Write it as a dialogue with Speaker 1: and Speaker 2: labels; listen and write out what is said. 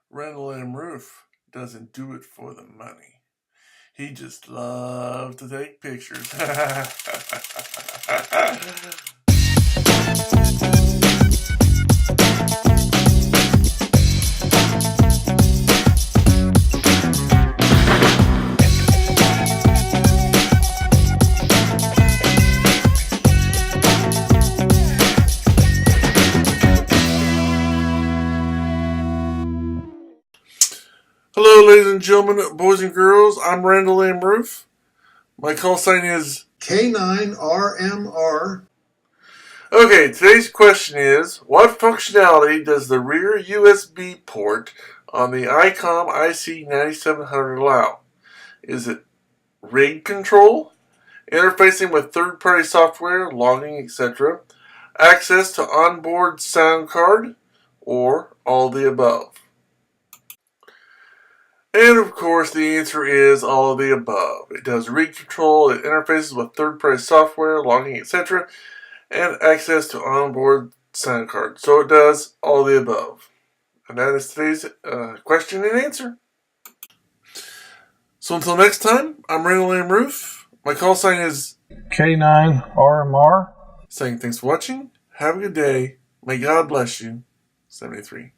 Speaker 1: Randall Rueff doesn't do it for the money. He just loves to take pictures. Hello, ladies and gentlemen, boys and girls. I'm Randall Rueff. My call sign is
Speaker 2: K9RMR.
Speaker 1: Okay, today's question is, what functionality does the rear USB port on the Icom IC-9700 allow? Is it rig control, interfacing with third-party software, logging, etc., access to onboard sound card, or all the above? And of course, the answer is all of the above. It does rig control, it interfaces with third-party software, logging, etc., and access to onboard sound card. So it does all the above. And that is today's question and answer. So until next time, I'm Randall Rueff. My call sign is
Speaker 3: K9RMR.
Speaker 1: Saying thanks for watching. Have a good day. May God bless you. 73.